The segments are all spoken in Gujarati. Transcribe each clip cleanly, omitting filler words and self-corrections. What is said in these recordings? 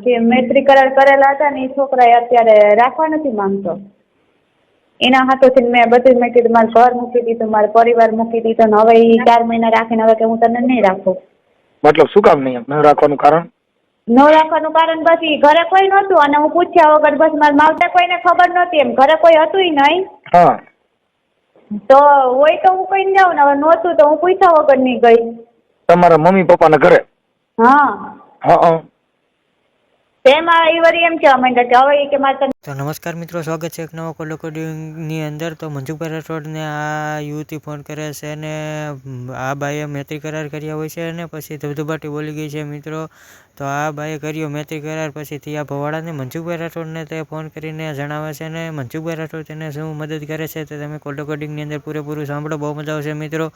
જે મૈત્રી કરાર કરેલા હતા ને એ છોકરા અત્યારે રાખવા નથી માંગતો. એના હાથોથી મેં બધું મેં કીધું મારું ઘર મૂકી દીધું, મારો પરિવાર મૂકી દીધો ને હવે એ 4 મહિના રાખીને હવે કે હું તને નહીં રાખું. મતલબ શું કામ નહીં ન રાખવાનું કારણ? ન રાખવાનું કારણ બસ ઈ ઘરે કોઈ નહોતું અને હું પૂછ્યા વગર બસ મારા માવતર કોઈને ખબર નહોતી, એમ ઘરે કોઈ હતું નહીં. હા તો હોય તો હું કઈ જાઉં ને, હવે નહોતું તો હું પૂછ્યા વગર નહીં ગઈ. તમારા મમ્મી પપ્પાના ઘરે? હા હા. તેમાં એ વળી એમ કહેવા માંડ્યા કે હવે કે મારે તો નમસ્કાર મિત્રો, સ્વાગત છે એક નવો કોલ રેકોર્ડિંગની અંદર. તો મંજુભાઈ રાઠોડને આ યુવતી ફોન કરે છે અને આ બાઈએ મૈત્રી કરાર કર્યા હોય છે અને પછી ધબધબાટી બોલી ગઈ છે મિત્રો. તો આ બાઈએ કર્યો મૈત્રી કરાર, પછીથી આ ભવાડાને મંજુભાઈ રાઠોડને તે ફોન કરીને જણાવે છે અને મંજુભાઈ રાઠોડ તેને શું મદદ કરે છે તે તમે કોલ રેકોર્ડિંગની અંદર પૂરેપૂરું સાંભળો, બહુ મજા આવશે મિત્રો.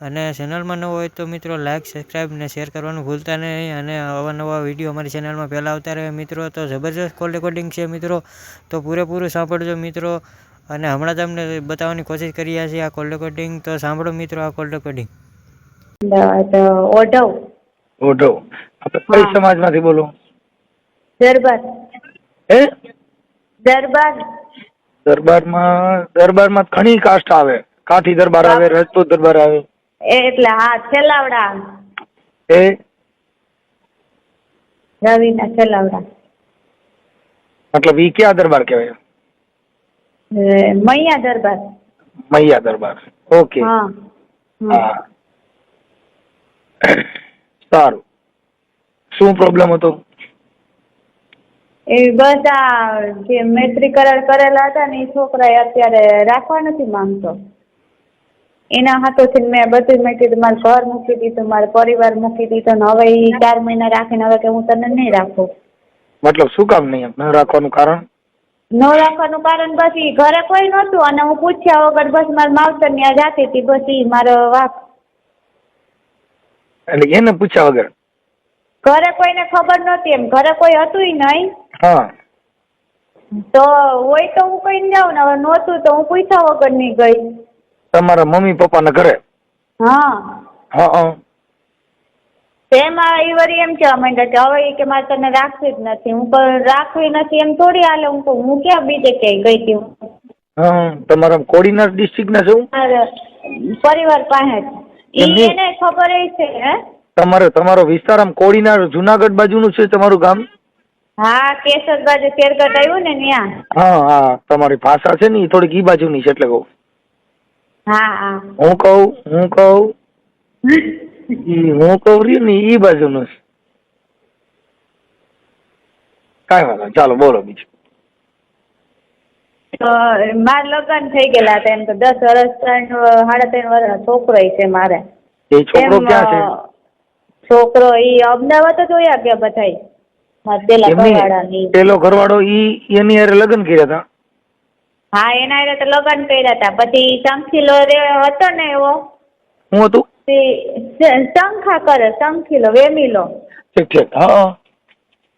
અને ચેનલમાં ન હોય તો મિત્રો લાઇક, સબસ્ક્રાઈબ ને શેર કરવાનું ભૂલતા નહીં. અને અવાનવા વિડીયો અમારી ચેનલમાં પહેલાં આવતા રહે મિત્રો. તો જબરજસ્ત કોલ રેકોર્ડિંગ છે મિત્રો, તો પૂરેપૂરું સાંભળજો મિત્રો. અને હમણાં તમને બતાવવાની કોશિશ કરી રહ્યા છીએ આ કોલ રેકોર્ડિંગ, તો સાંભળો મિત્રો આ કોલ રેકોર્ડિંગ. ઓઢવ ઓઢવ. આપણે કઈ સમાજમાંથી બોલો? દરબાર. હે? દરબાર. દરબારમાં ઘણી કાસ્ટ આવે. કાઠી દરબાર આવે, રાજપૂત દરબાર આવે. એટલે હા, છેલાવડા. એ રવિના છેલાવડા. મતલબ ઈ ક્યાં દરબાર કહેવાય? મૈયા દરબાર. મૈયા દરબાર. ઓકે. હા હા સારું. શું પ્રોબ્લેમ હતો? એ બસ આ જે મૈત્રી કરાર કરેલા હતા ને એ છોકરા અત્યારે રાખવા નથી માંગતો. એના હાથોથી મેં બધું મેં કીધું મારું ઘર મૂકી દીધું, મારો પરિવાર મૂકી દીધો ને હવે એ 4 મહિના રાખીને હવે કે હું તને નહીં રાખું. મતલબ શું કામ નહીં ન રાખવાનું કારણ? ન રાખવાનું કારણ બસ ઈ ઘરે કોઈ નહોતું અને હું પૂછ્યા વગર બસ મારા માવતર ત્યાં જાતી હતી, બસ ઈ મારો વાક. એટલે એને પૂછ્યા વગર? ઘરે કોઈને ખબર નહોતી, એમ ઘરે કોઈ હતું નહીં. હા. તો હોય તો હું કઈ જાઉં ને, હવે નહોતું તો હું પૂછ્યા વગર નહીં ગઈ. તમારા મમ્મી પપ્પાના ઘરે? હા. હા. તેમાં એ વળી એમ કહેવા માંડ્યા કે હવે કે મારે તને રાખવી જ નથી. હું પણ રાખવી નથી એમ થોડી હાલે. હું ક્યાં બીજે ક્યાંય ગઈ હતી. હા. તમારા કોડીનાર ડિસ્ટ્રિક્ટના છો? પરિવાર પાસે જ. એને ખબર છે. હે? તમારો વિસ્તાર આમ કોડીનાર જુનાગઢ બાજુનું છે તમારું ગામ? હા, કેશોદ બાજુ શેરગઢ આવ્યું ને ત્યાં. હા. તમારી ભાષા છે ને એ થોડીક ઈ બાજુની છે એટલે કહું. હા. હું કહું રહ્યું ને ઈ બાજુનું છે. કાંઈ વાંધો નહીં, ચાલો બોલો બીજું. મારે લગ્ન થઈ ગયેલા હતા એમ તો 10 વર્ષ 3.5 વર્ષ છોકરો છે મારે. એ છોકરો ક્યાં છે? છોકરો ઈ અમદાવાદ જ જોયા ગયા બધાય. પેલો ઘરવાળો એની હારે લગ્ન કર્યા હતા? હા, એના હારે તો લગ્ન કર્યા હતા. પછી શંખીલો હતો ને એવો. શું હતું? શંખા કરે, શંખીલો વેમીલો. ઠીક.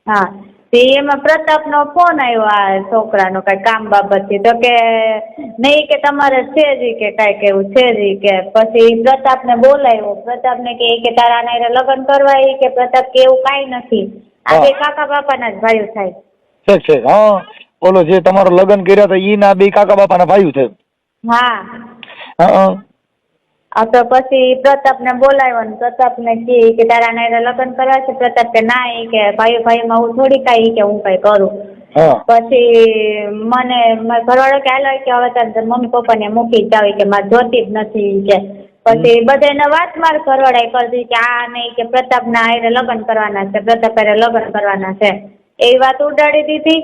હા. એમાં પ્રતાપનો ફોન આવ્યો આ છોકરાનો કઈ કામ બાબતથી. તો કે નહીં કે તમારે છે જ કે કાંઈક એવું છે જ કે. પછી પ્રતાપને બોલાવ્યો. પ્રતાપને કે તારા નાયરે લગ્ન કરવા કે પ્રતાપ કે એવું કાંઈ નથી. આ બે કાકા બાપાના જ ભાઈઓ થાય. છે. હા. બોલો, જે તમારો લગ્ન કર્યા હતા ઈ ના બે કાકા બાપાના ભાઈઓ છે? હા. તો પછી પ્રતાપને બોલાવ્યો ને પ્રતાપને કે તારા નાયરે લગ્ન કરવા છે? પ્રતાપ કે ના, એ કે ભાઈમાં હું થોડી કાંઈ કે હું કઈ કરું. પછી મને ઘરવાળો કે હાલો કે હવે તારે મમ્મી પપ્પાને મૂકી જાવ કે મારે જોતી જ નથી કે. પછી બધાને વાત માર ઘરવાળાએ કરી કે આ નહીં કે પ્રતાપના હારે લગ્ન કરવાના છે, પ્રતાપ હારે લગ્ન કરવાના છે, એવી વાત ઉડાડી દીધી.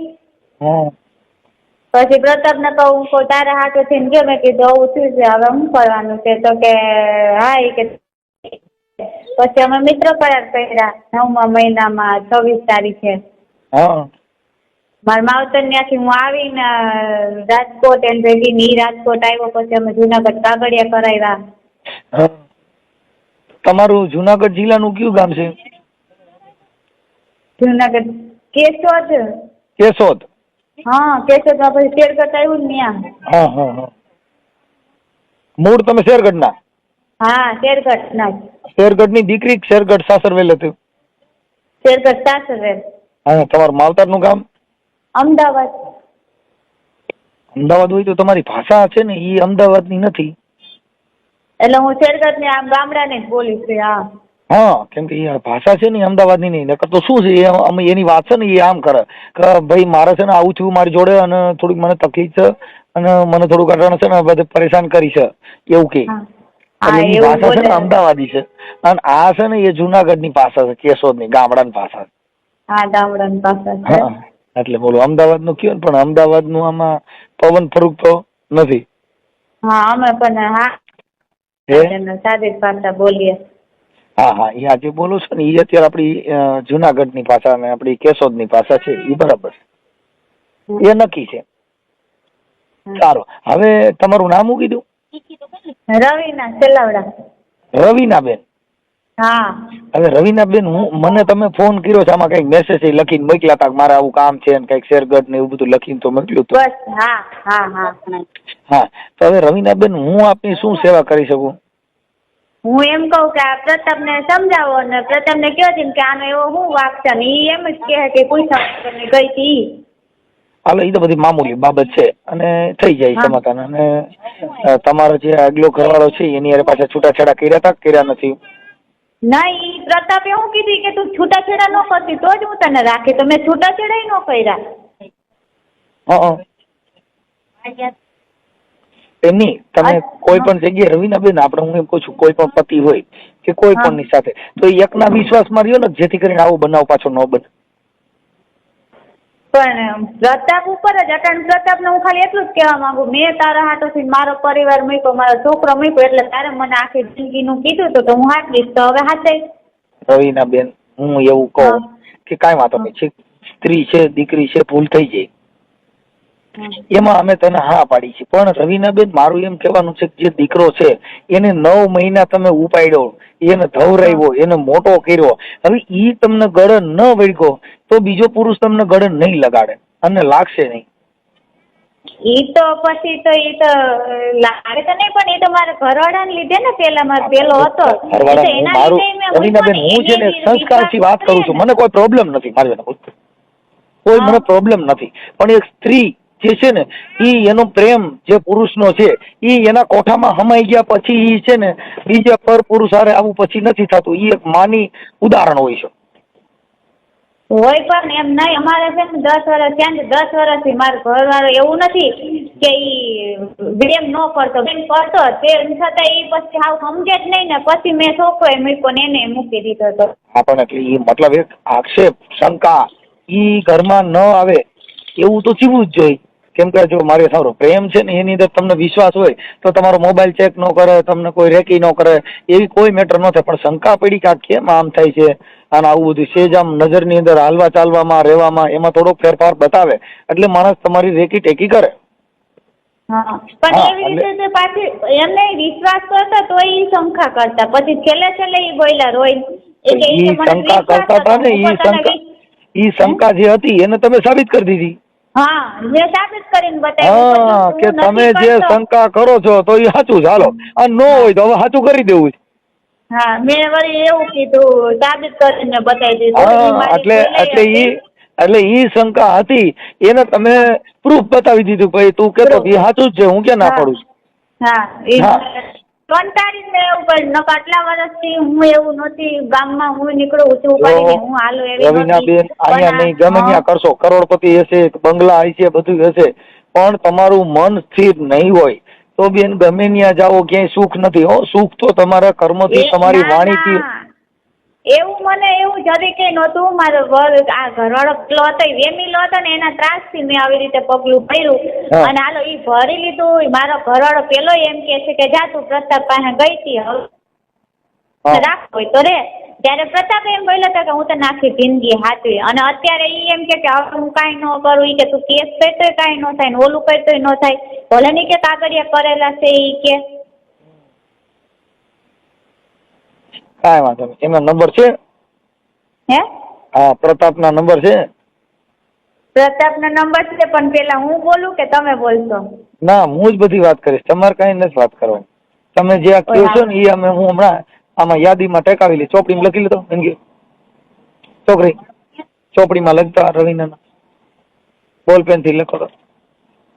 પછી પ્રતાપને કહું તારા હાથેથી ગયો. મેં કીધું આવું થયું છે, હવે શું કરવાનું છે? તો કે હા એ કે. પછી અમે મિત્ર કરાર કર્યા 9મા મહિનામાં 26 તારીખે. મારા માવતર ત્યાંથી હું આવીને રાજકોટ એમ ભેગી ની રાજકોટ આવ્યો. પછી અમે જુનાગઢ કાગળિયા કરાવ્યા. તમારું જુનાગઢ જિલ્લાનું કયું ગામ છે? જુનાગઢ કેશોદ. હા, કેશોદમાં પછી શેરગઢ આવ્યું ને ત્યાં. મૂળ તમે શેરગઢના? હા, શેરગઢના. શેરગઢની દીકરી શેરગઢ સાસરવેલ હતું? શેરગઢ સાસરવેલ. હા, તમારું માવતરનું ગામ અમદાવાદ. અમદાવાદ હોય તો તમારી ભાષા છે ને એ અમદાવાદની નથી. એટલે હું શેરગઢની આમ ગામડાની જ બોલીશ. હા હા, કેમ કે એ ભાષા છે ને અમદાવાદની નહીં. નકર તો શું છે અમે એની વાત છે ને એ આમ કરે કે ભાઈ મારે છે ને આવું થયું મારી જોડે અને થોડીક મને તકલીફ છે અને મને થોડુંક અટાણે છે ને બધે પરેશાન કરી છે એવું કે. એટલે એની એવું ભાષા છે ને બોલે. અમદાવાદી છે અને આ છે ને એ જુનાગઢની ભાષા છે, કેશોદની ગામડાની ભાષા છે. હા ગામડાની ભાષા છે. હા, એટલે બોલો અમદાવાદનું કયો ને પણ અમદાવાદનું આમાં પવન ફરૂક તો નથી. હા અમે પણ હા સાદી ભાષા બોલીએ. હા હા, એ આજે બોલો છો ને એ અત્યારે આપણી જુનાગઢની ભાષા અને આપણી કેશોદની ભાષા છે એ બરાબર છે, એ નક્કી છે. સારું, હવે તમારું નામ શું કીધું? રવીના સેલાવડા. રવીનાબેન. હા. હવે રવીનાબેન, મને તમે ફોન કર્યો છે, આમાં કઈક મેસેજ લખીને મોકલ્યા હતા મારે આવું કામ છે ને કઈક શેરગઢ ને એવું બધું લખીને તો મોકલ્યું હતું. બસ હા હા હા. હા, તો હવે રવીનાબેન હું આપની શું સેવા કરી શકું? હું એમ કહું કે આ પ્રતાપને સમજાવો ને પ્રતાપને કહો છે કે આનો એવો શું વાક છે ને એ એમ જ કહે કે પૂછા ગઈ હતી. હાલો, એ તો બધી મામૂલી બાબત છે અને થઈ જાય સમાધાન. અને તમારો જે આગલો ઘરવાળો છે એની હારે પાછા છૂટાછેડા કર્યા હતા કર્યા નથી? નહીં, પ્રતાપે એવું કીધું કે તું છૂટાછેડા ન કરતી તો જ હું તને રાખી, તો મેં છૂટાછેડા ન કર્યા. હા, એમની તમે કોઈ પણ જગ્યાએ રવીનાબેન, આપણે હું એમ કહું છું કોઈ પણ પતિ હોય કે કોઈ પણ ની સાથે તો એકના વિશ્વાસમાં રહ્યો ને જેથી કરીને આવો બનાવ પાછો ન બને. પણ પ્રતાપ ઉપર જ અટાણ પ્રતાપને હું ખાલી એટલું જ કહેવા માંગુ, મેં તારા હાથોથી મારો પરિવાર મૂક્યો, મારો છોકરો મૂક્યો, એટલે તારે મને આખી જિંદગીનું કીધું તો હું હાચવીશ, તો હવે હાચે. રવીનાબેન, હું એવું કહું કે કાંઈ વાંધો નહીં, સ્ત્રી છે દીકરી છે ભૂલ થઈ જાય એમાં અમે તને હા પાડી છે, પણ રવીનાબેન મારું એમ કહેવાનું છે કે જે દીકરો છે એને 9 મહિના તમે ઉપાડ્યો, એને ધવરાવ્યો, એને મોટો કર્યો, હવે ઈ તમને ગળે ન વળગ્યો તો બીજો પુરુષ તમને ગળે નહીં લગાડે અને લાગશે નહીં. ઈ તો પછી તો ઈ તો લાગે તો નહીં, પણ એ તો મારા ઘરવાળાને લીધે ને, પેલા મારો પેલો હતો રવીનાબેન, હું છે ને સંસ્કારથી વાત કરું છું, મને કોઈ પ્રોબ્લેમ નથી, મારી કોઈ મને પ્રોબ્લેમ નથી, પણ એક સ્ત્રી જે છે ને ઈ એનો પ્રેમ જે પુરુષનો છે ઈ એના કોઠામાં હમાઈ ગયા પછી ઈ છે ને બીજા પર પુરુષ હારે આવું પછી નથી થતું. ઈ એક માની ઉદાહરણ હોય છે. હોય પણ એમ નહીં, અમારે છે ને 10 વર્ષ ત્યાં 10 વર્ષથી મારો ઘરવાળો એવું નથી કે ઈ પ્રેમ ન કરતો, બેન કરતો તેમ છતાં ઈ પછી હાવ સમજે જ નહીં ને, પછી મેં છોકરો મૂક્યો ને એને મૂકી દીધો હતો. હા, પણ એટલે ઈ મતલબ એક આક્ષેપ શંકા ઈ ઘરમાં ન આવે એવું તો જીવવું જ જોઈએ. કેમ કે જો મારે સારો પ્રેમ છે ને એની અંદર તમને વિશ્વાસ હોય તો તમારો મોબાઈલ ચેક ન કરે, તમને કોઈ રેકી ન કરે, એવી કોઈ મેટર ન થાય, પણ શંકા પડી કે કેમ આમ થાય છે અને આવું બધું સેજ આમ નજરની અંદર હાલવા ચાલવામાં રહેવામાં એમાં થોડોક ફેરફાર બતાવે એટલે માણસ તમારી રેકી ટેકી કરે. પણ એવી રીતે પાછી એમને વિશ્વાસ કરતા તો ઈ શંકા કરતા, પછી છેલ્લે ઈ બોલ્યા રોઈ ઈ શંકા કરતા હતા ને, ઈ શંકા જે હતી એને તમે સાબિત કરી દીધી. હા, મેં સાબિત કરીને બતાવ્યું. હા, કે તમે જે શંકા કરો છો તો એ સાચું, ચાલો આ ન હોય તો હવે સાચું કરી દેવું. હા, મેં વળી એવું કીધું સાબિત કરીને બતાવી દીધું. એટલે ઈ શંકા હતી એને તમે પ્રૂફ બતાવી દીધું, ભાઈ તું કેતો એ સાચું જ છે, હું ક્યાં ના પાડું છું. હા, કંટાળીને એવું પણ નકા આટલા વર્ષથી હું એવું નહોતી, ગામમાં હું નીકળું છું ઉપાડીને હું હાલો એવી રવીનાબેન, અહીંયા નહીં ગમે ત્યાં કરશો, કરોડપતિ હશે, બંગલા હશે, બધું હશે, પણ તમારું મન સ્થિર નહીં હોય તો બેન ગમે ત્યાં જાઓ ક્યાંય સુખ નથી. હો, સુખ તો તમારા કર્મથી તમારી વાણીથી. એવું મને એવું જરી કઈ નહોતું, મારો આ ઘરવાળો પેલો હતો વેમીલો હતો ને એના ત્રાસથી મેં આવી રીતે પગલું ભર્યું અને હાલો ઈ ભરી લીધું. મારો ઘરવાળો પેલો એમ કે છે કે જા તું પ્રતાપ પાસે ગઈ હતી હવે રાખ હોય તો રે. ત્યારે પ્રતાપ એમ બોલ્યો હતો કે હું તને આખી જિંદગી હાચવી, અને અત્યારે ઈ એમ કે હવે હું કાંઈ ન કરું, ઈ કે તું કેસ કરતોય કાંઈ ન થાય ને ઓલું કરતોય ન થાય, ભલે ની કે કાગળિયા કરેલા છે ઈ કે. કાંઈ વાંધો નહીં, એમનો નંબર છે? હે? હા, પ્રતાપના નંબર છે? પ્રતાપનો નંબર છે, પણ પેલા હું બોલું કે તમે બોલશો? ના, હું જ બધી વાત કરીશ, તમારે કઈ નથી વાત કરવાની. તમે જે આ કહો છો ને એ અમે હું હમણાં આમાં યાદીમાં ટેકાવી લી, ચોપડીમાં લખી લીધો છોકરી. ચોપડીમાં લખતા રવિના બોલ પેન થી લખો તો.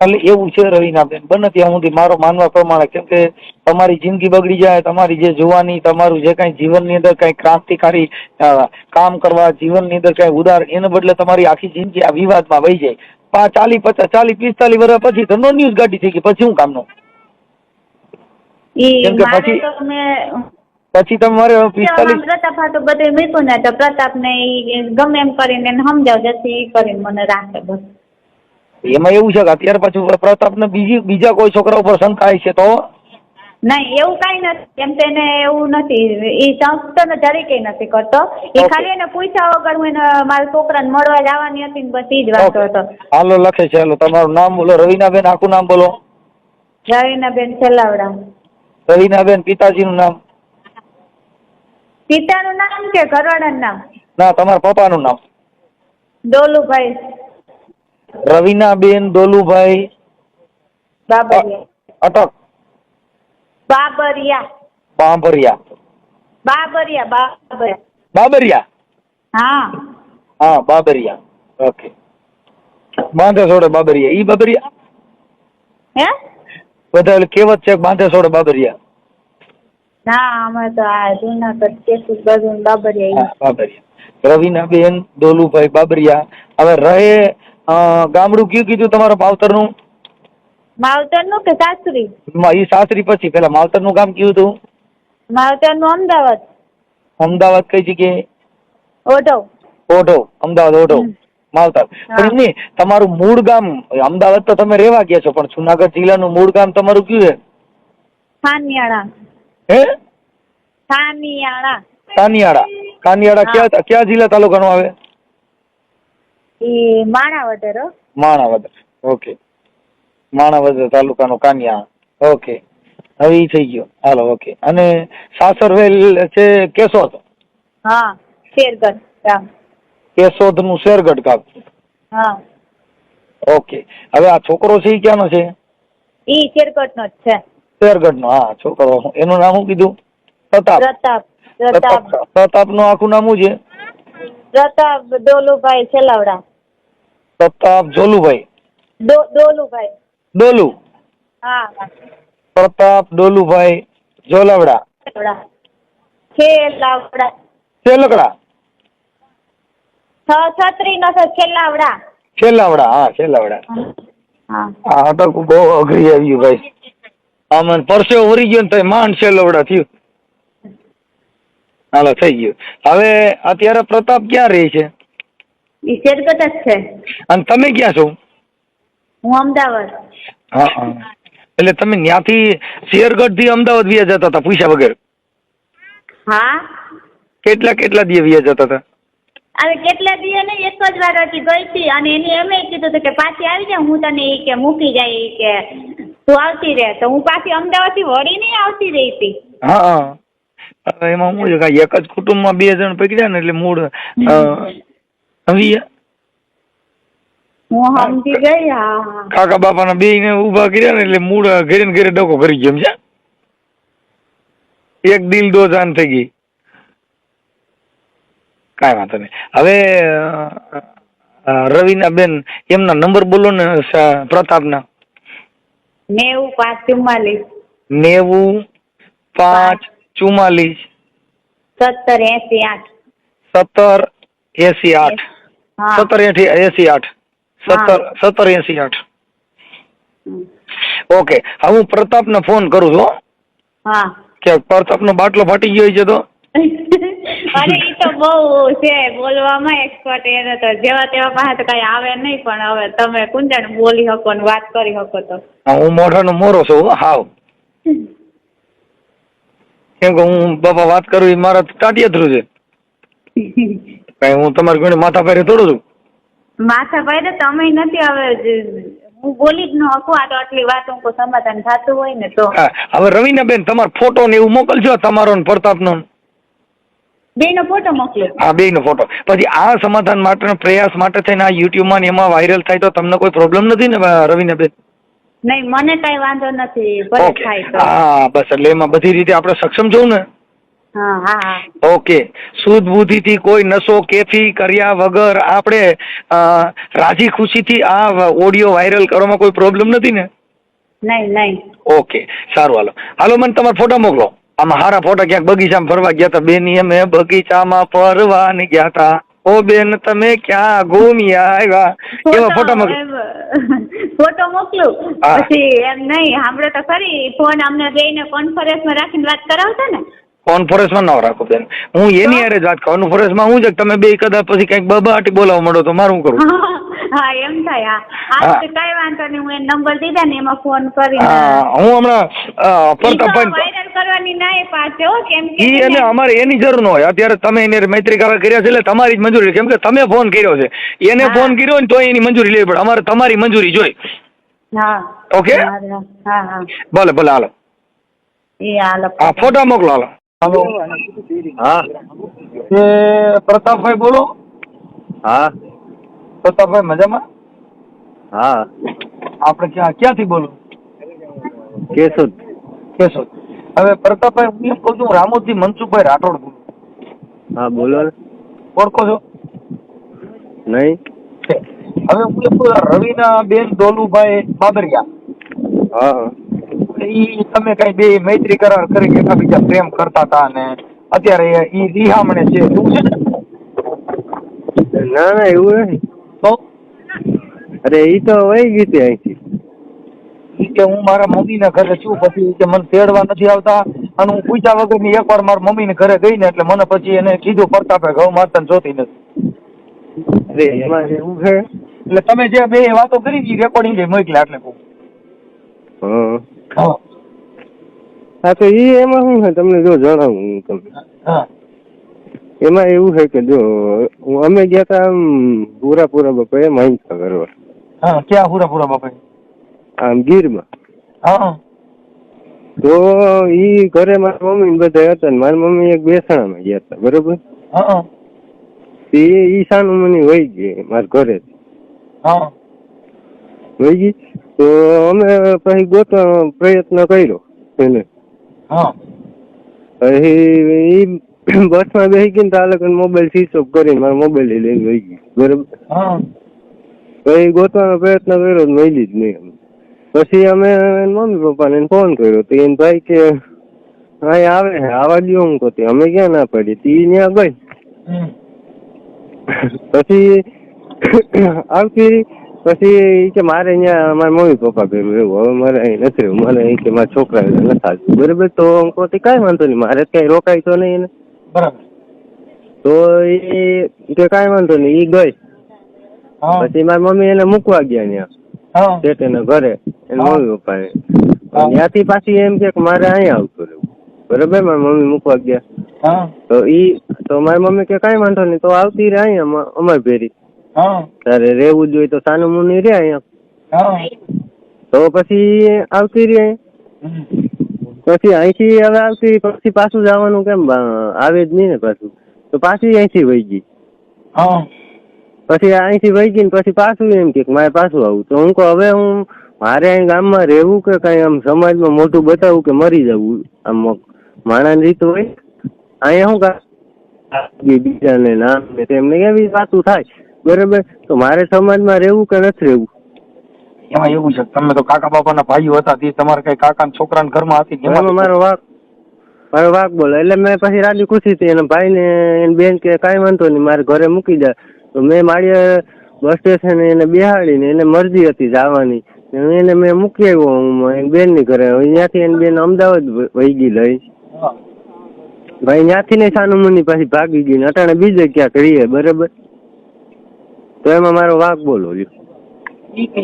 એટલે એવું છે રવિનાબેન, બને ત્યાં સુધી મારો માનવા પ્રમાણે, કેમ કે તમારી જિંદગી બગડી જાય, તમારી જે જુવાની, તમારું જે કઈ જીવનની અંદર કઈ ક્રાંતિકારી કામ કરવા, જીવનની અંદર કઈ ઉદાર, એને બદલે તમારી આખી જિંદગી આ વિવાદમાં વહી જાય. 40, 50, 40, 45 વર્ષ પછી તો નો ન્યૂઝ ગાડી થઈ ગઈ, પછી શું કામનો? કેમ કે પછી તમારે 45 પ્રતાપ હાટું બધું મૂક્યું ને તો પ્રતાપ ને ગમે એમ કરીને સમજાવ જશે, એ કરીને મને રાખે બસ. એમાં એવું છે કે અત્યારે પાછું પ્રતાપને બીજા કોઈ છોકરા ઉપર શંકાય છે તો? નહીં, એવું કઈ નથી. એમ તો એને એવું નથી, એ સંસ્થા ને જરીકે નથી કરતો. એ ખાલી એને પૂછ્યા વગર હું એને મારા છોકરાને મળવા જવાની હતી ને બસ એ જ વાતો હતો. હાલો લખે છે. હાલો તમારું નામ બોલો. રવિનાબેન આખું નામ બોલો. રવિનાબેન છેલ્લાવડા. રવિનાબેન પિતાજીનું નામ? પિતાનું નામ કે ઘરવાળાનું નામ? ના, તમારા પપ્પાનું નામ. ડોલુભાઈ. રવિનાબેન ડોલુભાઈ બાબરિયા. અટક. બાબરિયા. બાબરિયા. બાબરિયા. બાબરિયા. બાબરિયા. હા હા, બાબરિયા. ઓકે. બાંધે છોડે બાબરિયા. ઈ બાબરિયા? હે? બધા કહેવત છે બાંધે છોડે બાબરિયા. ના, અમે તો આ જૂનાગઢ કેસુર બાજુ બાબરિયા. બાબરિયા. રવિનાબેન ડોલુભાઈ બાબરિયા. હવે રહે ગામડું કયું કીધું તમારા માવતરનું? માવતરનું કે સાસરી? ઈ સાસરી પછી પેલા માવતરનું ગામ કયું હતું? માવતરનું અમદાવાદ. અમદાવાદ કઈ જગ્યાએ? ઓઢવ. ઓઢવ. અમદાવાદ ઓઢવ. માવતર. પણ એમ નહીં, તમારું મૂળ ગામ અમદાવાદ તો તમે રહેવા ગયા છો, પણ જુનાગઢ જિલ્લાનું મૂળ ગામ તમારું કયું છે? ખાનિયાળા. હે? ખાનિયાળા. કાનિયાળા. કાનિયાળા ક્યાં જિલ્લા તાલુકાનું આવે? એ માણાવદર. માણાવદર. ઓકે. માણાવદર તાલુકાનો કાનિયા. ઓકે, હવે ઈ થઈ ગયો. હાલો, ઓકે. અને સાસરવેલ છે કેશોદ? હા, શેરગઢ ગામ. કેશોદ નું શેરગઢ ગામ. હા. ઓકે. હવે આ છોકરો છે ઈ ક્યાંનો છે? ઈ શેરગઢ નો જ છે. શેરગઢ નો. હા, છોકરો. એનું નામ શું કીધું? પ્રતાપ. પ્રતાપ. પ્રતાપ નું આખું નામ શું છે? પ્રતાપ ડોલુભાઈ છેલાવડા. પ્રતાપ જોલુભાઈ. ડોલુભાઈ. ડોલુ. હા. પ્રતાપ ડોલુભાઈ જોલાવડા. છેલાવડા. છેલકડા. છત્રી નો છેલાવડા. છેલાવડા. હા, છેલાવડા. હા. હા, અટક બહુ અઘરી આવ્યું ભાઈ. આમાં પરસેવો વરી ગયો ને તો માંડ છેલાવડા થયું. હાલો, થઈ ગયું. હવે અત્યારે પ્રતાપ ક્યાં રહે છે? ઈ શેરગઢ જ છે. અને તમે ક્યાં છો? હું અમદાવાદ. હા હા. એટલે તમે ત્યાંથી શેરગઢ થી અમદાવાદ વ્યા જતા હતા પૂછ્યા વગર? હા. કેટલા દી વ્યા જતા હતા? અરે કેટલા દી નહીં, એક જ વાર હતી ગઈ હતી, અને એને એમ કીધું હતું કે પાછી આવી જા, હું તને ઈ કે મૂકી જાય, ઈ કે તું આવતી રહે. તો હું પાછી અમદાવાદ થી વળી નહીં આવતી રહી હતી. હા. એમાં શું છે, એક જ કુટુંબમાં 2 જણ પકડ્યા ને એટલે મૂળ હું સમજી ગઈ. હા. કાકા બાપાના 2 ને ઉભા કર્યા ને એટલે મૂળ ઘરે ને ઘરે ડકો કરી ગયો. સમજ્યા? એક દિલ દો જાન થઈ ગઈ. કાંઈ વાંધો નહીં. હવે રવિનાબેન એમના નંબર બોલો ને પ્રતાપના. 90 5 44 90 5 44 17 88 88. 17 88. ઓકે. હવે હું પ્રતાપને ફોન કરું છું. હા. કે પ્રતાપનો બાટલો ફાટી ગયો છે તો? અરે ઈ તો બહુ છે બોલવામાં એક્સપર્ટ. એને તો જેવા તેવા પાસે તો કઈ આવે નહીં, પણ હવે તમે કુંજણ બોલી શકો ને વાત કરી શકો તો. હું મોઢાનો મોરો છું. હાવ. કેમ કે હું બાપા વાત કરું એ મારા ટાટિયા થ્રુ છે. કઈ હું તમારી ઘણી માથા ભારે થોડું છું. માથા ભાઈ તમે નથી. હવે હું બોલી જ ન શકું. આ તો આટલી વાત હું સમાધાન થતું હોય ને તો. હવે રવિનાબેન તમારો ફોટો ને એવું મોકલજો, તમારો ને પ્રતાપનો. બેનો ફોટો મોકલો. હા, 2 નો ફોટો. પછી આ સમાધાન માટેનો પ્રયાસ માટે થઈને આ યુટ્યુબમાં ને એમાં વાયરલ થાય તો તમને કોઈ પ્રોબ્લેમ નથી ને રવિનાબેન? નહીં, મને કઈ વાંધો નથી. ભલે થાય તો. હા, બસ. એટલે એમાં બધી રીતે આપણે સક્ષમ જોઉં ને. હા હા હા. ઓકે, શુદ્ધ બુદ્ધિથી કોઈ નશો કેફી કર્યા વગર આપણે રાજી ખુશીથી આ ઓડિયો વાયરલ કરવામાં કોઈ પ્રોબ્લેમ નથી ને? નહીં નહીં. ઓકે, સારું. હાલો હાલો, મને તમારા ફોટા મોકલો. આમાં હારા ફોટા. ક્યાંક બગીચામાં ફરવા ગયા હતા બેની, અમે બગીચામાં ફરવા ની ગયા હતા. ઓ બેન તમે ક્યાં ઘૂમ્યા આવ્યા? એવા ફોટા મોકલો. ફોટો મોકલું હા. પછી એમ નહીં સાંભળો તો ખરી, ફોન અમને જઈને કોન્ફરન્સમાં રાખીને વાત કરાવતા ને. કોન્ફરન્સમાં ના રાખો બેન, હું એની હારે જ વાત કરું. કોન્ફરન્સમાં હું છે કે તમે બે કદાચ પછી કઈક બબાટી બોલાવવા માંડો તો મારું કરું. હા એમ થાય. હા હા. કઈ વાંધો નહીં, હું એ નંબર દીધા ને એમાં ફોન કરીને. હા, હું હમણાં પ્રતાપભાઈ વાયરલ કરવાની ના પાછો, કેમ કે ઈ એને અમારે એની જરૂર ન હોય. અત્યારે તમે એને મૈત્રી કરાર કર્યા છે એટલે તમારી જ મંજૂરી, કેમ કે તમે ફોન કર્યો છે. એને હા. ફોન કર્યો ને તો એની મંજૂરી લેવી પડે. અમારે તમારી મંજૂરી જોઈ. હા. ઓકે, હા હા. ભલે ભલે, હાલો. એ હાલો. હા, ફોટા મોકલો. હાલો હાલો. હા એ પ્રતાપભાઈ બોલો. હા પ્રતાપભાઈ મજામાં? હા આપણે ક્યાંથી બોલો? કેશોદ. કેશોદ. હવે પ્રતાપભાઈ, હું એમ કહું છું, રામોદથી મનસુખભાઈ રાઠોડ બોલું. હા બોલો ને. ઓળખો છો? નહીં. હવે હું એમ કહું, રવિના બેન દોલુભાઈ બાબરિયા, હા ઈ તમે કઈ બે મૈત્રી કરાર કરી એકબીજા પ્રેમ કરતા હતા ને અત્યારે ઈ રિહામણે છે, એવું છે ને? ના ના એવું નહીં. તો અરે ઈ તો વહી ગઈ હતી અહીંથી. ઈ કે હું મારા મમ્મીના ઘરે છું, પછી ઈ કે મને તેડવા નથી આવતા, અને હું પૂછ્યા વગરની એકવાર મારા મમ્મીને ઘરે ગઈ ને એટલે મને પછી એને કીધું પ્રતાપે ગૌ માતાને જોતી નથી. અરે એમાં એવું છે. એટલે તમે જે બે વાતો કરી ઈ રેકોર્ડિંગ મોકલ્યા એટલે કહું. હા હા હા તો ઈ એમાં શું છે તમને જો જણાવું હું તમને. હા એમાં એવું છે કે જો અમે ગયા તા આમ પૂરા બપોરે માઇન્સા કરવા. હા. ક્યાં પૂરા બાપા? આમ ગીરમાં. હા તો ઈ ઘરે મારી મમ્મી ને બધા હતા ને મારી મમ્મી એક બેસણામાં ગયા હતા, બરોબર. હા ઈ સાનું મને વહી ગઈ મારા ઘરે હા વહી ગઈ. તો અમે પછી ગોતવાનો પ્રયત્ન કર્યો એને. હા પછી ઈ બસમાં બેસી ગઈ ને તાલે મોબાઈલ સ્વિચ ઓફ કરીને મારો મોબાઈલ લઈને વહી ગઈ, બરોબર. હા પછી ગોતવાનો પ્રયત્ન કર્યો મળી જ નહીં. પછી અમે મમ્મી પપ્પાને ફોન કર્યો તો એને ભાઈ કે અહીં આવે આવા દો હું કહતી, અમે ક્યાં ના પડી તી ત્યાં ગઈ. પછી આવતી પછી કે મારે અહીંયા મારા મમ્મી પપ્પા ભેગું એવું, હવે મારે અહીં નથી રહેવું, મારે અહીં કે મારા છોકરા નથી આવતું, બરાબર. તો હું કહતી કાંઈ વાંધો નહીં, મારે કઈ રોકાય તો નહીં એને. બરાબર. તો એ કે કાંઈ વાંધો નહીં, એ ગઈ. પછી મારી મમ્મી એને મૂકવા ગયા ત્યાં શેઠેના ઘરે એના મમ્મી પપ્પાને. ત્યાંથી પાછી એમ કે મારે અહીંયા આવતું રહેવું, બરાબર. મારી મમ્મી મૂકવા ગયા. તો મારી મમ્મી કે કાંઈ વાંધો નહીં, તો આવતી રહે અહીંયા અમારી ભેરી, તારે રહેવું જોઈએ તો સાનું મુની રે અહીંયા. તો પછી આવતી રહે. પછી અહીંથી હવે આવતી પછી પાછું જવાનું કેમ આવે જ નહીં ને પાછું, તો પાછી અહીંથી વહી ગઈ. પછી અહીંથી વહી ગઈ ને પછી પાછું એમ કે મારે પાછું આવું. તો હું કહું હવે હું મારે અહીં ગામમાં રહેવું કે કઈ આમ સમાજમાં મોટું બતાવવું કે મરી જવું, આમ માણાની રીત હોય. અહીંયા શું કા બીજાને નામ ને તેમને એવી વાતું થાય, બરાબર. તો મારે સમાજમાં રહેવું કે નથી રહેવું? એમાં એવું છે તમે તો કાકા બાપાના ભાઈઓ હતા, તે તમારે કઈ કાકા છોકરા ઘરમાં હતી? એમાં મારો વાક બોલો. એટલે મેં પછી રાજી ખુશી થી એના ભાઈ ને એની બેન કે કાંઈ વાંધો નહીં મારે ઘરે મૂકી જાય. તો મેં મારી બસ સ્ટેશન એને બેહાડીને એને મરજી હતી જવાની, એને મેં મૂકી આવ્યો એની બેન ની ઘરે. ત્યાંથી એની બેન અમદાવાદ વહી ગઈ લઈ. ભાઈ ત્યાંથી ને સાનું મુની પાછી ભાગી ગઈ ને અટાણે બીજે ક્યાંક રહીએ, બરાબર. તો એમાં મારો વાક બોલો.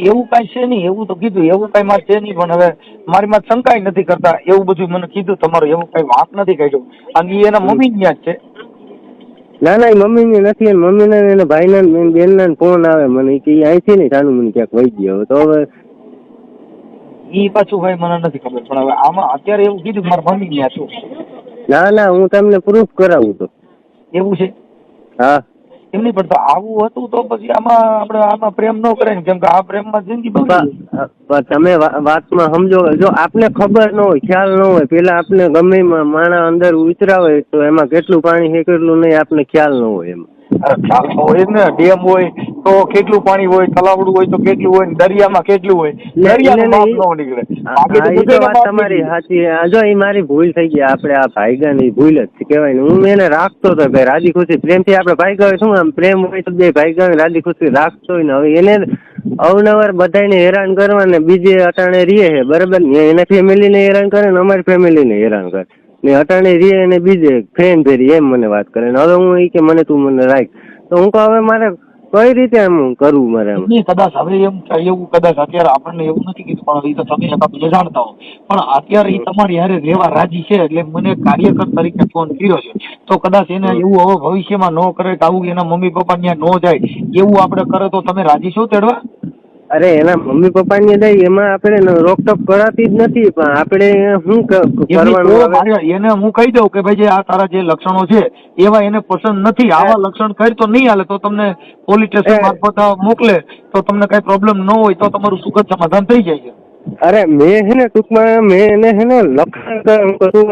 એવું કઈ છે નહીં, એવું તો કીધું, એવું કઈ માં છે નહીં. પણ હવે મારી માં શંકાય નથી કરતા એવું બધું મને કીધું તમારું, એવું કઈ વાંક નથી કાઢ્યો. અને એ એના મમ્મી ત્યાં જ છે? ના ના મમ્મી ની નથી. મમ્મી ના એના ભાઈ ના બેન ના ફોન આવે મને કે અહીંથી ને સાનું મુની ક્યાંક વહી ગયો. તો હવે ઈ પાછું ભાઈ મને નથી ખબર, પણ હવે આમાં અત્યારે એવું કીધું મારા મમ્મી ત્યાં છું. ના ના હું તમને પ્રૂફ કરાવું તો. એવું છે? હા એમ નહીં, પણ તો આવું હતું તો પછી આમાં પ્રેમ ન કરે ને, કેમ કે આ પ્રેમમાં જિંદગી બગડી ગઈ. પણ તમે વાતમાં સમજો, જો આપને ખબર ન હોય, ખ્યાલ ન હોય, પેલા આપને ગમે માણા અંદર ઉતરાવે તો એમાં કેટલું પાણી છે કેટલું નહીં આપને ખ્યાલ ન હોય. એમાં ખ્યાલ હોય ને, ડેમ હોય તો કેટલું પાણી હોય, તલાવડું હોય તો કેટલું હોય, દરિયામાં કેટલું હોય, દરિયાનું માપ ન નીકળે. એ તો વાત તમારી સાચી. જો એ મારી ભૂલ થઈ ગઈ, આપણે આ ભાઈગાની ભૂલ જ કહેવાય ને. હું એને રાખતો હતો ભાઈ રાજી ખુશી પ્રેમથી, આપણે ભાઈગા હોય શું આમ પ્રેમ હોય તો બે ભાઈગા રાજી ખુશી રાખતો હોય ને. હવે એને અવનવાર બધાને હેરાન કરવા ને બીજે અટાણે રીએ છે બરાબર ને, એના ફેમિલીને હેરાન કરે ને અમારી ફેમિલીને હેરાન કરે ને, અટાણે રીએ અને બીજે ફ્રેન્ડ ભેરી એમ મને વાત કરે ને. હવે હું એ કે મને તું મને રાખ, તો હું કહું હવે મારે કઈ રીતે એમ કરવું મારે? કદાચ હવે એવું કદાચ અત્યારે આપણને એવું નથી કીધું, પણ એ તો તમે એકાબીજા જાણતા હો, પણ અત્યારે એ તમારી હારે રહેવા રાજી છે એટલે મને કાર્યકર તરીકે ફોન કર્યો છે. તો કદાચ એને એવું હવે ભવિષ્યમાં ન કરે કે આવું એના મમ્મી પપ્પા ત્યાં ન જાય એવું આપણે કરે તો તમે રાજી છો તેડવા? અરે એના મમ્મી પપ્પા ની દઈ એમાં આપણે રોકટોક કરાતી જ નથી, પણ આપણે શું કરવાનું? એને હું કહી દઉં કે ભાઈ આ તારા જે લક્ષણો છે એવા એને પસંદ નથી, આવા લક્ષણ કરી તો નહીં હાલે, તો તમને પોલીસ સ્ટેશન મારફત મોકલે તો તમને કઈ પ્રોબ્લેમ ન હોય તો તમારું સુખદ સમાધાન થઈ જાય છે. અરે મેં હે ને ટૂંકમાં મેં એને હે ને લખાણ કરું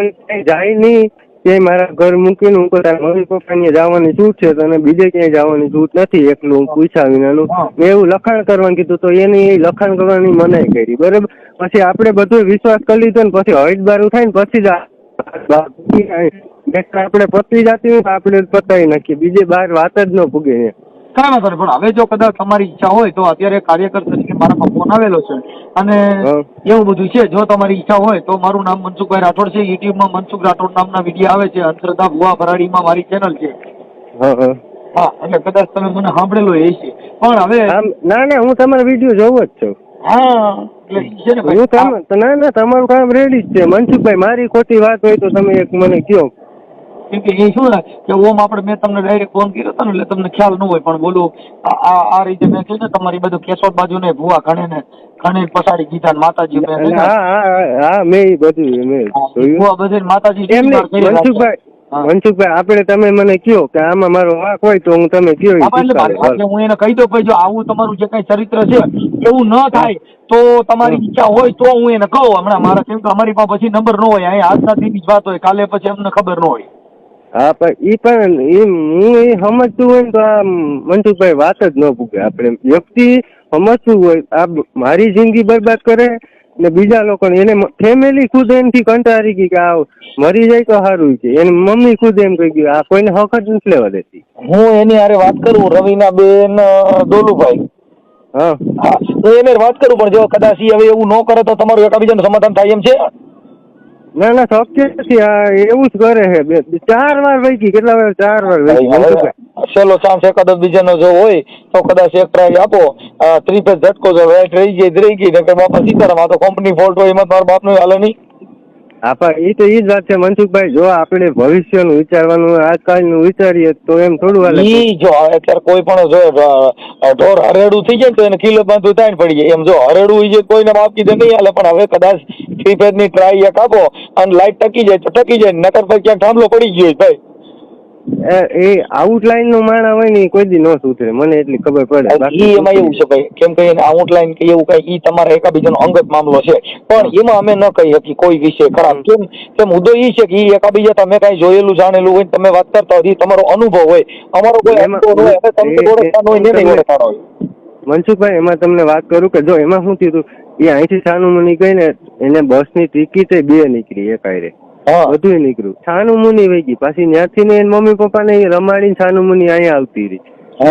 જાય નહીં કે મારા ઘર મૂકીને હું તારા મમ્મી પપ્પા ને જવાની છૂટ છે, તને બીજે ક્યાંય જવાની છૂટ નથી, એકલું પૂછા વિનાનું મેં એવું લખાણ કરવાનું કીધું. તો એની લખાણ કરવાની મનાઈ કરી બરાબર. પછી આપણે બધો વિશ્વાસ કરી લીધો ને પછી હૈદ બારું થાય ને પછી જ આપણે પતી જતી હોય તો આપણે પતાવી નાખીએ, બીજે બહાર વાત જ ન પૂગે. કાંઈ વાંધો નહીં, પણ હવે જો કદાચ તમારી ઈચ્છા હોય તો અત્યારે કાર્યકર તરીકે મારામાં ફોન આવેલો છે અને એવું બધું છે. જો તમારી ઈચ્છા હોય તો મારું નામ મનસુખભાઈ રાઠોડ છે, યુટ્યુબમાં મનસુખ રાઠોડ નામના વિડીયો આવે છે, અંતરધા ભુવા ભરાડીમાં મારી ચેનલ છે. હા, એટલે કદાચ તમે મને સાંભળેલો એ છે. પણ હવે ના હું તમારો વિડીયો જોવો જ છું. હા, એટલે ના તમારું કામ રેડી જ છે મનસુખભાઈ. મારી ખોટી વાત હોય તો તમે એક મને કહો. કેમ કે એ શું ને કે ઓમ આપણે મેં તમને ડાયરેક્ટ ફોન કર્યો હતો ને એટલે તમને ખ્યાલ ન હોય, પણ બોલું આ રીતે મેં કહ્યું ને તમારી બધું કેશોદ બાજુ ને ભુવા ઘણે પસાડી દીધા માતાજી મેં બધું ભુવા બધે માતાજી. મનસુખભાઈ આપણે તમે મને કહો કે આમાં મારો વાંક હોય તો હું તમે કહો હું એને કહી દઉં જો આવું તમારું જે કઈ ચરિત્ર છે એવું ન થાય તો તમારી ઈચ્છા હોય તો હું એને કહું હમણાં મારા, કેમ કે અમારી પાસે પછી નંબર ન હોય, અહીંયા આજના જ વાત હોય, કાલે પછી અમને ખબર ન હોય. હા પણ હું એ સમજતું હોય ને તો આ મનસુખભાઈ વાત જ ન પૂગે. આપણે વ્યક્તિ સમજતું હોય આ મારી જિંદગી બરબાદ કરે ને બીજા લોકો એને ફેમિલી ખુદ એમથી કંટાળી ગઈ કે આ મરી જાય તો સારું છે, એની મમ્મી ખુદ એમ કહી ગયું આ કોઈને હક જ નથી લેવા દેતી. હું એની હારે વાત કરું, રવિના બેન દોલુભાઈ, હા તો એને વાત કરું, પણ જો કદાચ હવે એવું ન કરે તો તમારું એકાબીજાનું સમાધાન થાય એમ છે? ના શક્ય નથી, આ એવું જ કરે છે. 4 વાર વહી કેટલા વાર 4 વાર વહી. ચલો ચાન્સ એકાદ બીજાનો જો હોય તો કદાચ એક ટ્રાય આપો. 3 ફેઝ ઝટકો જો રાઈટ રહી ગઈ ને બાપા સીતારામ, આ તો કંપની ફોલ્ટ હોય એમાં મારા બાપનું હાલે નહીં. હા એ તો ઈ જ વાત છે મનસુખભાઈ. જો આપણે ભવિષ્યનું વિચારવાનું આજકાલનું વિચારીએ તો એમ થોડું હાલે. જો અત્યારે કોઈ પણ જો ઢોર હરેડું થઈ જાય તો એને કિલો બાંધું થાય પડી જાય, એમ જો હરેડું હોય છે કોઈને બાપ કીધે નહીં હાલે. પણ હવે કદાચ 3 ફેઝ ની ટ્રાય એક આપો અને લાઈટ ટકી જાય તો ટકી જાય, નકર પછી ક્યાંક થાંભલો પડી ગયો ભાઈ. એ આઉટલાઈન નું માણા હોય ને કોઈ દી નો સુધરે, મને એટલી ખબર પડે. એમાં એવું છે ભાઈ, કેમ કે એને આઉટલાઈન કે એવું કઈ ઈ તમારા એકાબીજાનો અંગત મામલો છે, પણ એમાં અમે ન કહી શકીએ કોઈ વિષય ખરાબ. કેમ મુદ્દો ઈ છે કે ઈ એકાબીજા તમે કઈ જોયેલું જાણેલું હોય તમે વાત કરતા હોય, તમારો અનુભવ હોય, અમારો કોઈ અનુભવ હોય, તમને ઓળખવાનો હોય ને નહીં ઓળખવાનો હોય. મનસુખભાઈ એમાં તમને વાત કરું કે જો એમાં શું થયું એ અહીંથી છાનુમુની ગઈ ને એને બસ ની ટિકિટ 2 નીકળી, એક આયરે બધું નીકળ્યું. છાનુમુની વહી ગઈ, પછી ત્યાંથી ને એના મમ્મી પપ્પા ને રમાડીને છાનુમુની અહીંયા આવતી રહી.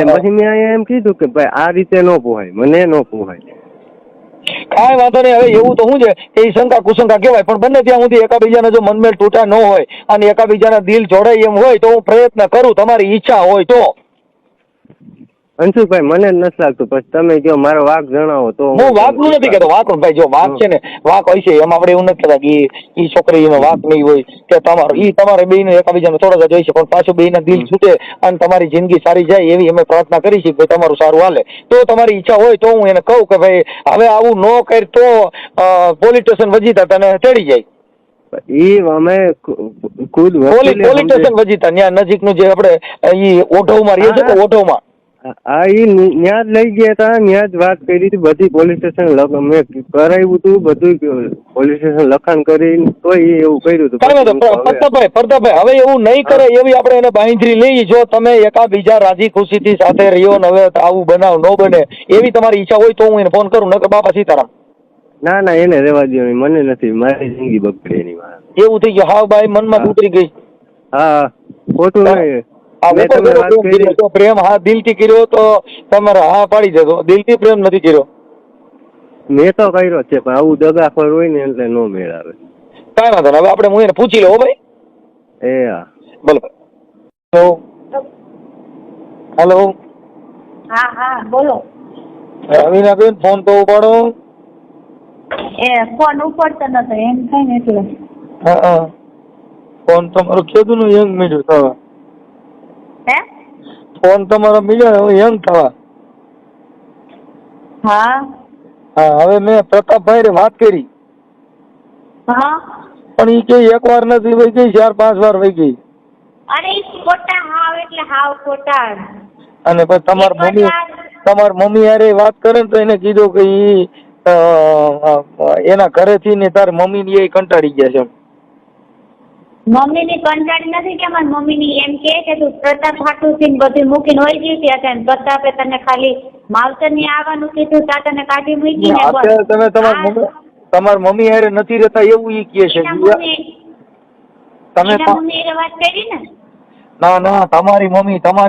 પછી મેં અહીંયા એમ કીધું કે ભાઈ આ રીતે ન પોહાય, મને ન પોહાય. કાંઈ વાંધો નહીં. હવે એવું તો શું છે કે એ શંકા કુશંકા કહેવાય, પણ બંને ત્યાં સુધી એકાબીજાના જો મનમેળ તૂટા ન હોય અને એકાબીજાના દિલ જોડાય એમ હોય તો હું પ્રયત્ન કરું, તમારી ઈચ્છા હોય તો. અંશુભાઈ મને જ નથી લાગતું, પછી તમે કહો મારો વાક જણાવો તો. હું વાકનું નથી કહેતો, વાક ભાઈ જો વાક છે ને વાક હોય છે એમ આપણે એવું નથી કહેતા કે ઈ છોકરીનો વાક નહીં હોય કે તમારે બેયને એકાબીજાને થોડા જ હોય છે, પણ પાછું બેયના દિલ છૂટે અને તમારી જિંદગી સારી જાય એવી અમે પ્રાર્થના કરી છે કે તમારું સારું હાલે. તો તમારી ઈચ્છા હોય તો હું એને કહું કે ભાઈ હવે આવું ન કર તો પોલીસ સ્ટેશન વજીતા તને તેડી જાય. ઈ અમે ખુદ પોલીસ સ્ટેશન વજીતા ત્યાં નજીકનું જે આપણે ઈ ઓઢવમાં રહીએ છે ને ઓઢવમાં હા ઈ ન્યા જ લઈ ગયા હતા, ન્યા જ વાત કરી હતી બધી. પોલીસ સ્ટેશન મેં કરાવ્યું હતું બધું, પોલીસ સ્ટેશન લખાણ કરીને તોય એવું કર્યું હતું. પ્રતાપભાઈ હવે એવું નહીં કરે એવી આપણે એને બાંયધરી લઈ. જો તમે એકા બીજા રાજી ખુશીથી સાથે રહ્યો ને હવે આવું બનાવ ન બને એવી તમારી ઈચ્છા હોય તો હું એને ફોન કરું, નકર બાપા સીતારામ. ના એને રહેવા દો, મને નથી, મારી જિંદગી બગડી એની માં. એવું થઈ ગયું? હા ભાઈ મનમાં ઉતરી ગઈ. હા ખોટું નહીં. પ્રેમ હા દિલથી કર્યો તો તમારે હા પાડી દેતો, દિલથી પ્રેમ નથી કર્યો. મેં તો કર્યો છે પણ આવું દગાખોર હોય ને એટલે નો મેળ આવે. કાંઈ વાંધો નહીં, હવે આપણે હું એને પૂછી લઉં ભાઈ. હા બોલો. હેલો. હા બોલો. રવીનાબેન ફોન તો ઉપાડો. ફોન ઉપાડતો નતો એમ થાય ને એટલે. હા ફોન તમારો કીધું ને યંગ મીડિયો થવા. હે ફોન તમારો મીડિયો યંગ થવા. હા હવે મેં પ્રતાપભાઈ વાત કરી. હા પણ ઈ કે એક વાર નથી વહી ગઈ, 4-5 વાર વહી ગઈ. અરે ખોટા હાવ એટલે હાવ ખોટા. અને પછી તમાર મમ્મી યારે વાત કરે ને તો એને કીધું કે ઈ એના ઘરેથી ને તાર મમ્મી ની એ કંટાળી ગયા છે. મમ્મી ની કંટાળી નથી કે મારી મમ્મી ની એમ કે તું પ્રતાપ હાટું થી બધું મૂકીને વહી ગઈ હતી હતા, પ્રતાપે તને ખાલી માવતર ની આવવાનું કીધું તા તને કાઢી મૂકી ને બસ. તમે તમાર મમ્મી યારે નથી રહેતા એવું ઈ કહે છે. તમે વાત કરી ને? ના તમારી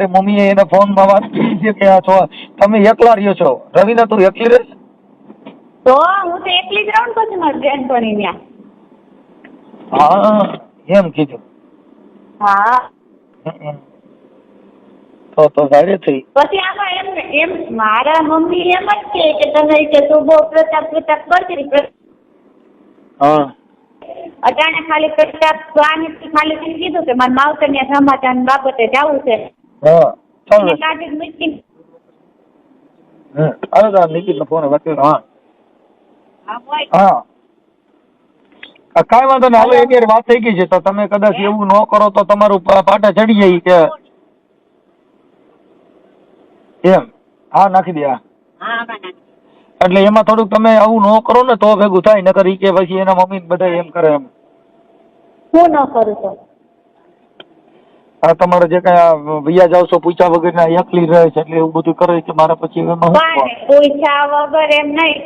મમ્મી એને ફોન માં વાત કરી છે કે તમે એકલા રહ્યો છો. રવિના તું એકલી રહે? તો હું તો એકલી જ રહું પછી મારી બેનપણી ત્યાં. હા એમ કીધું. હા તો સારી થઈ. પછી આમાં એમ મારા મમ્મી એમ જ કે તમે કે તું બહુ પ્રતાપ કરતી. હા અટાણે ખાલી પ્રતાપ ખાલી કીધું કે મારા માવતર ને સમાચાર બાબતે જવું છે. હા ચાલો. કાઢી મૂકી. અરે નિકિત નો ફોન વાત કર્યો. હા કાંઈ વાંધો નહીં, હવે એક વાત થઈ ગઈ છે તો તમે કદાચ એવું ન કરો તો તમારું પાટા ચડી જાય કે એમ. હા નાખી દે. એટલે એમાં થોડુંક તમે આવું ન કરો ને તો ભેગું થાય, નકર ઈ કે પછી એના મમ્મી બધા એમ કરે એમ. હું ન કરું તો હા તમારે જે કઈ વૈયા જાવ છો પૂછ્યા વગર ના એકલી રહે છે એટલે એવું બધું કરે કે મારા પછી એમાં પૂછ્યા વગર એમ નહીં.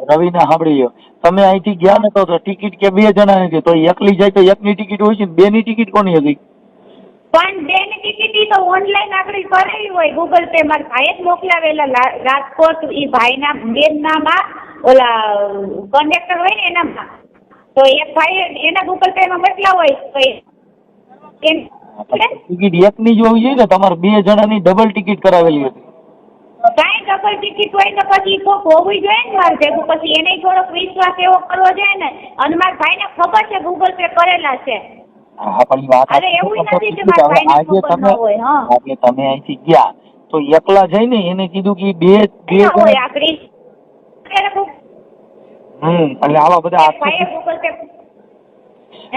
રવિને સાંભળી તમે અહીંથી ગયા ને તો ટિકિટ કે 2 જણા હતી તો એકલી જાય તો એકની ટિકિટ હોય છે, 2 ની ટિકિટ કોની હતી? પણ 2 ની ટિકિટ તો ઓનલાઈન આપણે કરેલી હોય ગૂગલ પે. મારા ભાઈએ જ મોકલાવેલા રાજકોટ ઈ ભાઈના બેન નામાં ઓલા કન્ડક્ટર હોય ને એનામાં. તો એક ભાઈ એના ગૂગલ પે માં મોકલા હોય તો ટિકિટ એકની જ હોવી જોઈએ ને, તમારે 2 જણાની ડબલ ટિકિટ કરાવેલી હતી. કાંઈ ડબલ ટિકિટ હોય તો પછી કોક હોવું જોઈએ ને મારે ભેગું. પછી એને થોડોક વિશ્વાસ એવો કરવો જોઈએ ને. અને મારા ભાઈને ખબર છે ગૂગલ પે કરેલા છે. હા પણ વાત અરે એવું નથી કે મારા ભાઈને ખબર ન હોય. હા એટલે તમે અહીંથી ગયા તો એકલા જઈને એને કીધું કે 2 હોય આપડી એટલે આવા બધા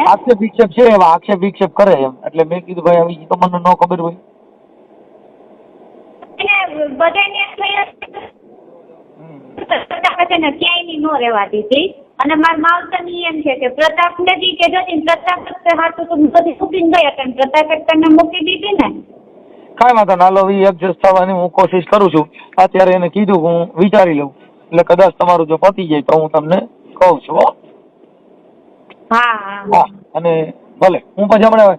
આક્ષેપ વિક્ષેપ છે, એવા આક્ષેપ વિક્ષેપ કરે એમ. એટલે મેં કીધું ભાઈ આવી તો મને ન ખબર હોય. ક્યાંય નો રહેવા દીધી. અને મારા માવતર ની એમ છે કે પ્રતાપ નથી કે જો પ્રતાપ હાથું તો બધી મૂકીને ગયા હતા, પ્રતાપે તને મૂકી દીધી ને. કાંઈ વાંધો ના લો, એડજસ્ટ થવાની હું કોશિશ કરું છું. અત્યારે એને કીધું હું વિચારી લઉં, એટલે કદાચ તમારું જો પતી જાય તો હું તમને કહું છું. હા અને ભલે હું પછી હમણાં